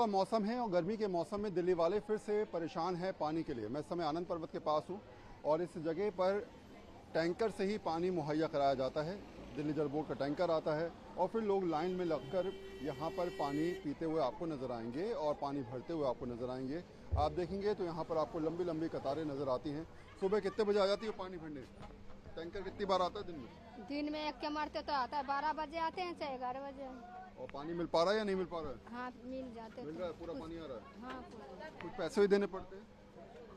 का मौसम है और गर्मी के मौसम में दिल्ली वाले फिर से परेशान हैं पानी के लिए। मैं इस समय आनंद पर्वत के पास हूँ और इस जगह पर टैंकर से ही पानी मुहैया कराया जाता है। दिल्ली जल बोर्ड का टैंकर आता है और फिर लोग लाइन में लगकर यहाँ पर पानी पीते हुए आपको नज़र आएंगे और पानी भरते हुए आपको नज़र आएंगे। आप देखेंगे तो यहाँ पर आपको लंबी लंबी कतारें नज़र आती हैं। सुबह कितने बजे आ जाती है पानी भरने? टैंकर कितनी बार आता है दिन में? दिन में एक के मरते तो आता है, 12 बजे आते हैं चाहे 11 बजे। और पानी मिल पा रहा है या नहीं मिल पा रहा है? हाँ मिल जाते हैं। मिल रहा है, पूरा पानी आ रहा है? हाँ कुछ पैसे भी देने पड़ते हैं?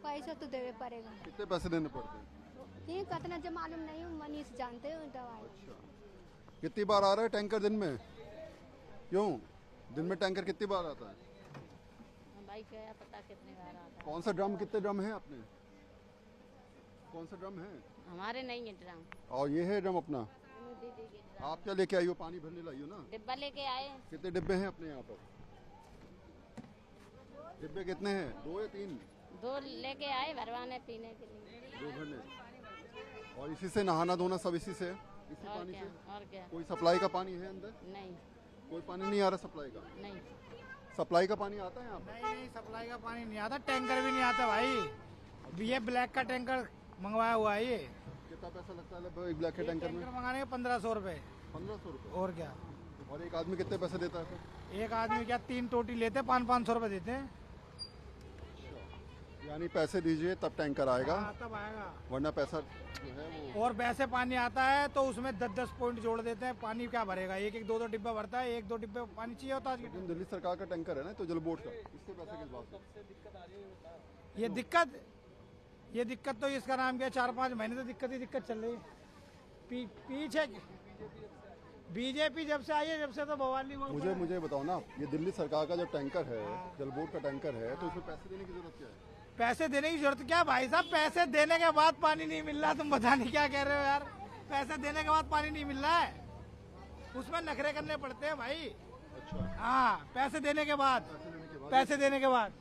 पैसे तो देवे पड़ेगा। कितने पैसे देने पड़ते हैं? ये कितना जो मालूम नहीं, मनीष जानते हो दवाई। अच्छा, कितनी बार आ रहा है टैंकर दिन में? क्यों दिन में टैंकर कितनी बार आता है? भाई क्या पता कितने बार आता है। कौन सा ड्रम, कितने ड्रम है अपने? कौन सा ड्रम है? हमारे नहीं है ड्रम। और ये है ड्रम अपना? दीदी के ड्रम। आप क्या लेके आई हो? पानी भरने लाई हो ना? डिब्बा लेके आए। कितने डिब्बे हैं अपने यहाँ पर? डिब्बे कितने हैं? 2 या 3? 2 लेके आए भरवाने पीने के लिए। 2 भरने। और इसी से नहाना धोना सब इसी से? इसी और पानी क्या, से? और क्या? कोई सप्लाई का पानी है अंदर? नहीं कोई पानी नहीं आ रहा सप्लाई का? नहीं। सप्लाई का पानी आता है यहाँ पर? नहीं, सप्लाई का पानी नहीं आता, टैंकर भी नहीं आता भाई। ये ब्लैक का टैंकर मंगवाया हुआ है। ये कितना पैसा लगता है एक ब्लैक के टैंकर में? मंगाने के 1500 रुपए। 1500 रुपये? और क्या? और एक आदमी कितने पैसे देता है फिर? एक आदमी क्या 3 टोटी लेते हैं, 500-500 रुपए देते हैं। यानी पैसे दीजिए तब टैंकर आएगा, हाँ, तब आएगा। वरना पैसा जो है वो। और वैसे पानी आता है तो उसमें 10-10 पॉइंट जोड़ देते हैं। पानी क्या भरेगा? 1-1 2-2 डिब्बा भरता है, 1-2 डिब्बे पानी चाहिए होता है। लेकिन दिल्ली सरकार का टैंकर है ना, तो जल बोर्ड का, इससे पैसे किस बात से? ये दिक्कत तो इसका नाम क्या, 4-5 महीने से दिक्कत चल रही है। पीछे बीजेपी जब से आई है, जब से तो बवाली हुआ। मुझे बताओ ना, ये दिल्ली सरकार का जो टैंकर है, जल बोर्ड का टैंकर है, तो इसमें पैसे देने की जरूरत क्या है? पैसे देने की जरूरत क्या भाई साहब? पैसे देने के बाद पानी नहीं मिल रहा, तुम पता नहीं क्या कह रहे हो यार। पैसे देने के बाद पानी नहीं मिल रहा है, उसमें नखरे करने पड़ते हैं भाई। अच्छा, हाँ, पैसे देने के बाद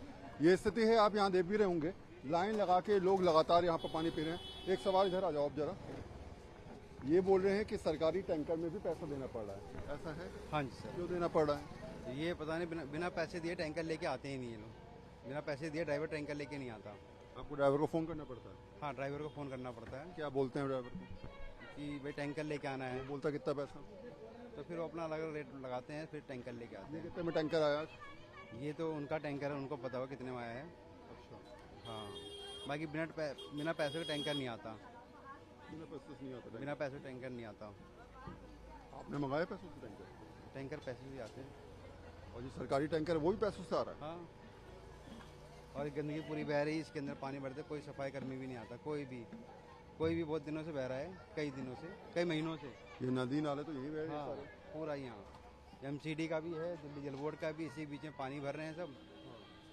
ये स्थिति है। आप यहाँ देख भी रहे होंगे, लाइन लगा के लोग लगातार यहाँ पर पानी पी रहे हैं। एक सवाल इधर आ जाओ आप जरा। ये बोल रहे हैं कि सरकारी टैंकर में भी पैसा देना पड़ रहा है, ऐसा है? हाँ जी सर। क्यों देना पड़ रहा है? ये पता नहीं, बिना पैसे दिए टैंकर लेके आते ही नहीं ये लोग। बिना पैसे दिए ड्राइवर टैंकर लेके नहीं आता। आपको ड्राइवर को फोन करना पड़ता है? हाँ, ड्राइवर को फ़ोन करना पड़ता है क्या बोलते हैं ड्राइवर को? कि भाई टैंकर लेके आना है, बोलता कितना पैसा? तो फिर वो अपना अलग रेट लगाते हैं, फिर टैंकर लेके आते हैं। कितने में टैंकर आया आज? ये तो उनका टैंकर है, उनको पता होगा कितने में आया है। अच्छा, हाँ, बाकी बिना पैसे का टैंकर नहीं आता। बिना पैसे से नहीं आता? बिना पैसे का टैंकर नहीं आता। आपने मंगाया पैसों से टैंकर? टैंकर पैसे से आते हैं। और जो सरकारी टैंकर है वो भी पैसों से आ रहा है? हाँ, और गंदगी पूरी बह रही है, इसके अंदर पानी भरते, कोई सफाई कर्मी भी नहीं आता। कोई भी बहुत दिनों से बह रहा है, कई दिनों से, कई महीनों से। ये नदी नाले तो यही बह रहे हैं हाँ, सारे? पूरा यहाँ एमसीडी का भी है, दिल्ली जल बोर्ड का भी, इसी बीच में पानी भर रहे हैं सब,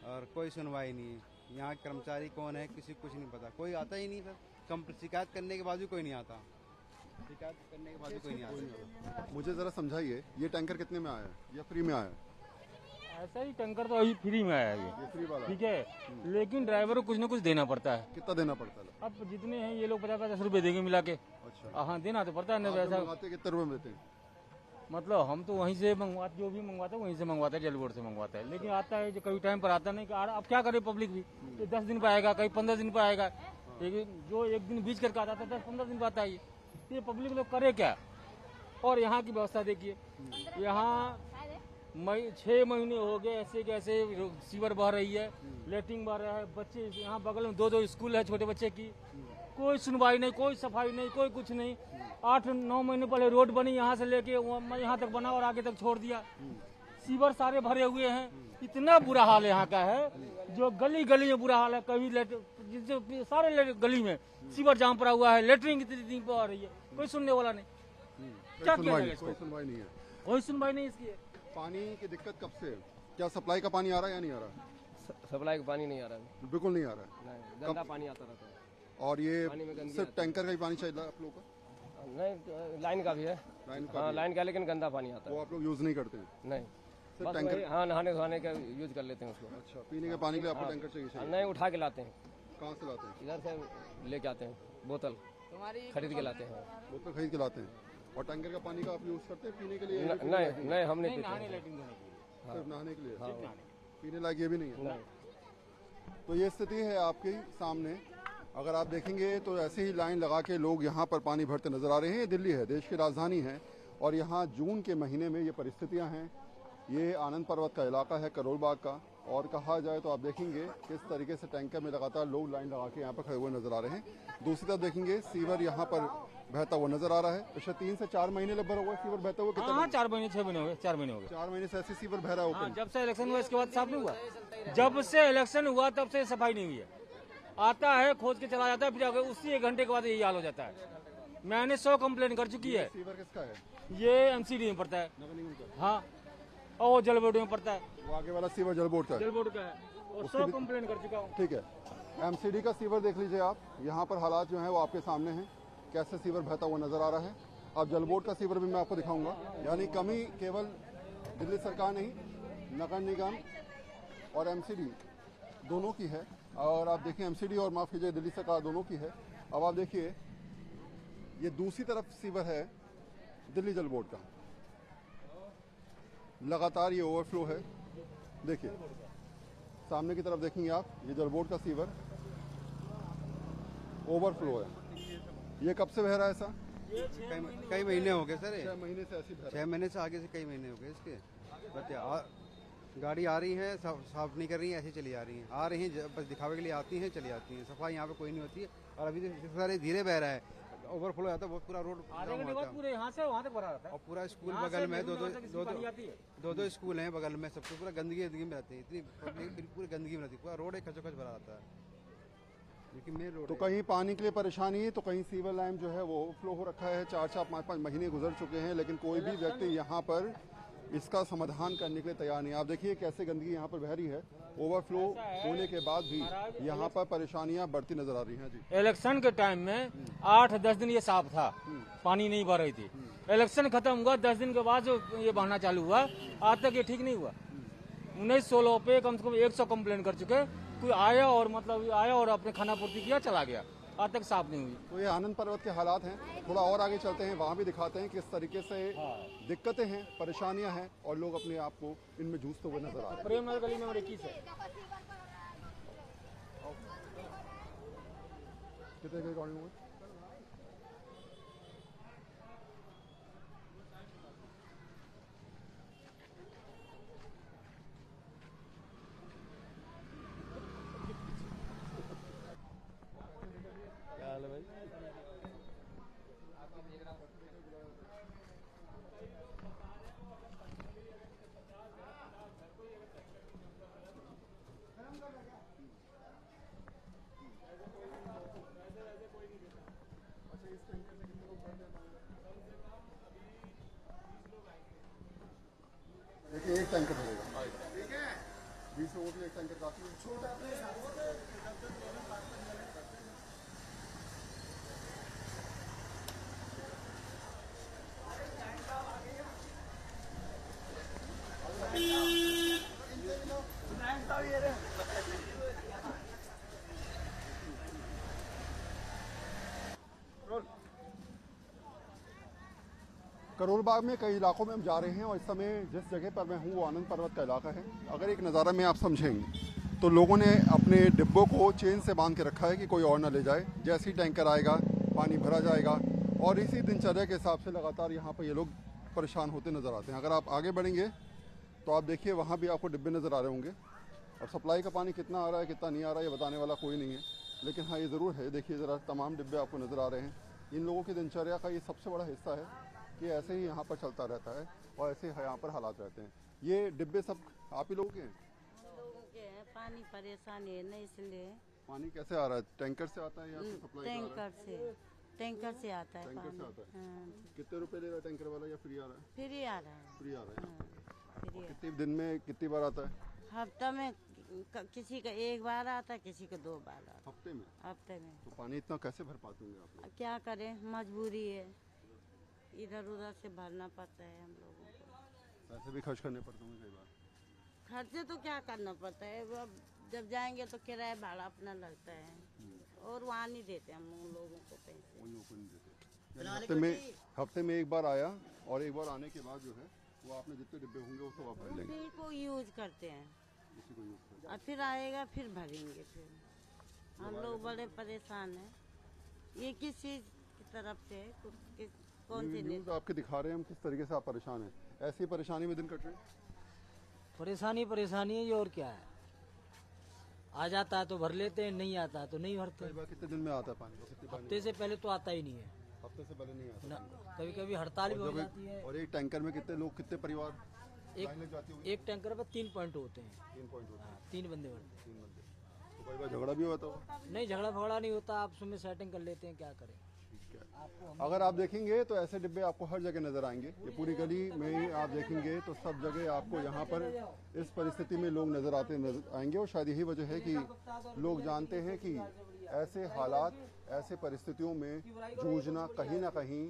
और कोई सुनवाई नहीं है। यहाँ कर्मचारी कौन है किसी को कुछ नहीं पता, कोई आता ही नहीं सर। शिकायत करने के बाद भी कोई नहीं आता, शिकायत करने के बाद भी कोई नहीं आता। मुझे जरा समझाइए, ये टैंकर कितने में आया है या फ्री में आया है? ऐसा ही टैंकर तो अभी फ्री में आया है ये फ्री वाला है? ठीक है, लेकिन ड्राइवर को कुछ ना कुछ देना पड़ता है। कितना देना पड़ता है? अब जितने हैं ये लोग 50-50 रुपए देंगे मिला के। अच्छा, हाँ, देना तो पड़ता है ना आप वैसा। मंगाते कितने रुपए में देते हैं? मतलब हम तो वहीं से मंगवाते, जो भी मंगवाते हैं वहीं से मंगवाते हैं, जल बोर्ड से मंगवाते हैं। लेकिन आता है जो कभी टाइम पर आता नहीं। अब क्या करे पब्लिक भी, 10 दिन पर आएगा, कहीं 15 दिन पर आएगा, लेकिन जो एक दिन बीच करके आता था 10-15 दिन पर आता है। ये पब्लिक लोग करे क्या? और यहाँ की व्यवस्था देखिए, यहाँ 6 महीने हो गए ऐसे कैसे सीवर बह रही है, लेटरिन बह रहा है, बच्चे यहाँ बगल में 2-2 स्कूल है छोटे बच्चे की, कोई सुनवाई नहीं, कोई सफाई नहीं, कोई कुछ नहीं। 8-9 महीने पहले रोड बनी, यहाँ से लेके यहाँ तक बना और आगे तक छोड़ दिया। सीवर सारे भरे हुए हैं, इतना बुरा हाल यहाँ का है, जो गली गली में बुरा हाल है। कभी सारे गली में सीवर जाम पड़ा हुआ है, लेटरिन कितनी दिन पर आ रही है, कोई सुनने वाला नहीं। क्या किया जाएगा इसको? कोई सुनवाई नहीं है, कोई सुनवाई नहीं इसकी। पानी की दिक्कत कब से है? क्या सप्लाई का पानी आ रहा है या नहीं आ रहा? सप्लाई का पानी नहीं आ रहा है, बिल्कुल नहीं आ रहा है। नहीं, गंदा पानी आता रहता है। और ये पानी में गंदगी सिर्फ टैंकर का ही पानी चाहिए आप लोगों का? नहीं, लाइन का भी है। लाइन का हाँ, भी? लाइन का, लेकिन गंदा पानी आता वो है। आप लोग यूज नहीं करते हैं? नहीं, सिर्फ बस टैंकर? वही, हाँ, नहाने धोने का यूज कर लेते हैं उसको। अच्छा, पीने के पानी के लिए आपको टैंकर चाहिए? नहीं, उठा के लाते हैं, कहाँ से लाते हैं? इधर से लेके आते हैं, बोतल खरीद के लाते हैं। बोतल खरीद के लाते हैं। और टैंकर का पानी का आप यूज करते हैं पीने के लिए? नहीं, हम नहीं पीते हैं। सिर्फ नहाने के लिए? हाँ। पीने लायक ये भी नहीं है। तो ये स्थिति है आपके सामने। अगर आप देखेंगे तो ऐसे ही लाइन लगा के लोग यहाँ पर पानी भरते नजर आ रहे हैं। ये दिल्ली है, देश की राजधानी है, और यहाँ जून के महीने में ये परिस्थितियाँ हैं। ये आनंद पर्वत का इलाका है, करोल बाग का, और कहा जाए तो आप देखेंगे किस तरीके से टैंकर में लगातार लोग लाइन लगा के यहाँ पर खड़े हुए नजर आ रहे हैं। दूसरी तरफ देखेंगे सीवर यहाँ पर बहता हुआ नजर आ रहा है। पिछले 3 से 4 महीने लगभग हुआ सीवर बहता हुआ। कितना? 4 महीने 6 महीने हो गए, 4 महीने हो गए। 4 महीने से ऐसी सीवर बह रहा है ओपन। जब से इलेक्शन हुआ इसके बाद साफ नहीं हुआ। जब से इलेक्शन हुआ तब से सफाई नहीं हुई है। आता है, खोज के चला जाता है, फिर उसी 1 घंटे के बाद यही हाल हो जाता है। मैंने 100 कंप्लेन कर चुकी है। सीवर किसका है? ये एमसीडी में पड़ता है। नगर निगम का? हाँ, और जल बोर्ड में पड़ता है। वो आगे वाला सीवर जल बोर्ड का है। जल बोर्ड का है, और 100 कंप्लेन कर चुका हूँ। ठीक है, एमसीडी का सीवर देख लीजिए आप। यहाँ पर हालात जो हैं वो आपके सामने हैं, कैसे सीवर बहता हुआ नजर आ रहा है। अब जल बोर्ड का सीवर भी मैं आपको दिखाऊंगा। यानी कमी केवल दिल्ली सरकार नहीं, नगर निगम और एमसीडी दोनों की है। और आप देखिए एमसीडी और माफ कीजिए दिल्ली सरकार दोनों की है। अब आप देखिए ये दूसरी तरफ सीवर है दिल्ली जल बोर्ड का। लगातार ये ओवरफ्लो है। देखिए सामने की तरफ देखेंगे आप, ये जल बोर्ड का सीवर ओवरफ्लो है। ये कब से बह रहा है ऐसा? कई महीने हो गए सर। 6 महीने से ऐसी बह रहा 6 महीने से आगे से कई महीने हो गए इसके। गाड़ी आ रही है, साफ नहीं कर रही है, ऐसे चली आ रही हैं। आ रही हैं बस दिखावे के लिए आती हैं, चली जाती हैं। सफाई यहाँ पे कोई नहीं होती है। और अभी तो सारे धीरे बह रहा है, ओवरफ्लो जाता है, बहुत पूरा रोड पूरे यहाँ से वहाँ तक भरा रहता है। और पूरा स्कूल बगल में दो स्कूल हैं बगल में, सबको पूरा गंदगी में रहती है। इतनी पूरी गंदगी में रहती है, पूरा रोड एक खचोखच भरा रहता है। लेकिन मेन रोड तो कहीं पानी के लिए परेशानी है, तो कहीं सीवर लाइन जो है वो ओवरफ्लो हो रखा है। 4-4, 5-5 महीने गुजर चुके हैं, लेकिन कोई भी व्यक्ति यहाँ पर इसका समाधान करने के लिए तैयार नहीं। आप देखिए कैसे गंदगी यहाँ पर बह रही है। ओवरफ्लो होने के बाद भी यहाँ पर परेशानियां बढ़ती नजर आ रही हैं। जी, इलेक्शन के टाइम में 8-10 दिन ये साफ था, पानी नहीं भर रही थी। इलेक्शन खत्म हुआ, 10 दिन के बाद जो ये बहना चालू हुआ, आज तक ये ठीक नहीं हुआ। 19-16 पे कम से कम 100 कंप्लेन कर चुके। कोई आया और अपने खाना पूर्ति किया, चला गया, आज तक साफ नहीं हुई। तो ये आनंद पर्वत के हालात हैं। थोड़ा और आगे चलते हैं, वहाँ भी दिखाते हैं किस तरीके से दिक्कतें हैं, परेशानियां हैं, और लोग अपने आप को इनमें जूझते हुए नजर आ रहे हैं। प्रेमनगर गली नंबर 21 है। कितने के रिकॉर्डिंग हुए? देखिए एक टैंकर चलेगा, 20 लोगों के लिए एक टैंकर काफी है। करोल बाग में कई इलाकों में हम जा रहे हैं, और इस समय जिस जगह पर मैं हूँ वो आनंद पर्वत का इलाका है। अगर एक नज़ारा में आप समझेंगे तो लोगों ने अपने डिब्बों को चेन से बांध के रखा है कि कोई और ना ले जाए। जैसे ही टैंकर आएगा पानी भरा जाएगा, और इसी दिनचर्या के हिसाब से लगातार यहाँ पर ये लोग परेशान होते नज़र आते हैं। अगर आप आगे बढ़ेंगे तो आप देखिए वहाँ भी आपको डिब्बे नज़र आ रहे होंगे। और सप्लाई का पानी कितना आ रहा है कितना नहीं आ रहा है ये बताने वाला कोई नहीं है, लेकिन हाँ ये ज़रूर है। देखिए ज़रा तमाम डिब्बे आपको नज़र आ रहे हैं। इन लोगों की दिनचर्या का ये सबसे बड़ा हिस्सा है कि ऐसे ही यहाँ पर चलता रहता है, और ऐसे ही यहाँ पर हालात रहते हैं। ये डिब्बे सब आप ही लोगों के हैं? लोगों के हैं। पानी परेशानी है ना, इसलिए। पानी कैसे आ रहा है? टैंकर से आता है या फिर सप्लाई टैंकर से आता है टैंकर से आता है। हाँ, कितने रुपए ले रहा है टैंकर वाला, या फ्री आ रहा है? फ्री आ रहा है। फ्री आ रहा है। हाँ, फ्री है। कितने दिन में कितनी बार आता है? हफ्ता में किसी का 1 बार आता है, किसी का 2 बार आता हफ्ते में? है। हफ्ते में। तो पानी इतना कैसे भर पाते होंगे आप लोग? क्या करें, मजबूरी है, इधर उधर से भरना पड़ता है हम लोगों को। पैसे भी खर्च करने पड़ते होंगे कई बार? खर्चे तो क्या करना पड़ता है, अब जब जाएंगे तो किराया भाड़ा अपना लगता है, और वहाँ नहीं देते हम उन लोगों को पैसे। उन लोगों को नहीं देते। हफ्ते में 1 बार आया, और 1 बार आने के बाद जो है वो आपने जितने डिब्बे होंगे वो सब आप भर लेंगे? उसी को यूज करते हैं। इसी को यूज करते और फिर आएगा फिर भरेंगे फिर। हम लोग बड़े परेशान हैं। ये किस चीज की तरफ से है? कौन सी न्यूज आपके दिखा रहे हैं हम किस तरीके से आप परेशान हैं। ऐसी परेशानी में दिन कट रहे हैं। परेशानी है ये, और क्या है। आ जाता है तो भर लेते हैं, नहीं आता है तो नहीं भरते। कई बार कितने दिन में आता है पानी? कितनी पानी? हफ्ते से पहले तो आता ही नहीं है हफ्ते से पहले नहीं आता ना। कभी कभी हड़ताल भी हो और जब जाती है। और एक टैंकर में कितने लोग, कितने परिवार लाइन लग जाती होगी? एक टैंकर पर 3 पॉइंट होते हैं। 3 पॉइंट होते हैं, 3 बंदे भरते 3 बंदे। तो कई बार झगड़ा भी होता होगा। हैं। नहीं, झगड़ा फगड़ा नहीं होता, आप उसमें सेटिंग कर लेते हैं, क्या करें। ठीक है। अगर आप देखेंगे तो ऐसे डिब्बे आपको हर जगह नजर आएंगे। ये पूरी गली में आप देखेंगे तो सब जगह आपको यहाँ पर इस परिस्थिति में लोग नजर आते नजर आएंगे। और शायद यही वजह है कि लोग जानते हैं कि ऐसे हालात, ऐसे परिस्थितियों में जूझना कहीं ना कहीं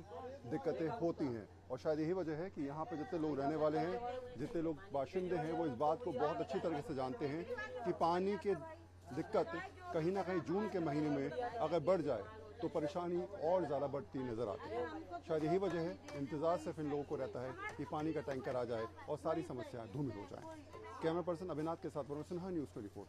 दिक्कतें होती हैं। और शायद यही वजह है कि यहाँ पर जितने लोग रहने वाले हैं, जितने लोग बाशिंदे हैं, वो इस बात को बहुत अच्छी तरीके से जानते हैं कि पानी की दिक्कत कहीं ना कहीं जून के महीने में अगर बढ़ जाए तो परेशानी और ज़्यादा बढ़ती नज़र आती है। शायद यही वजह है, इंतज़ार सिर्फ इन लोगों को रहता है कि पानी का टैंकर आ जाए और सारी समस्याएं धूमिल हो जाएं। कैमरा पर्सन अभिनाथ के साथ वरुण सिन्हा, न्यूज़ 24।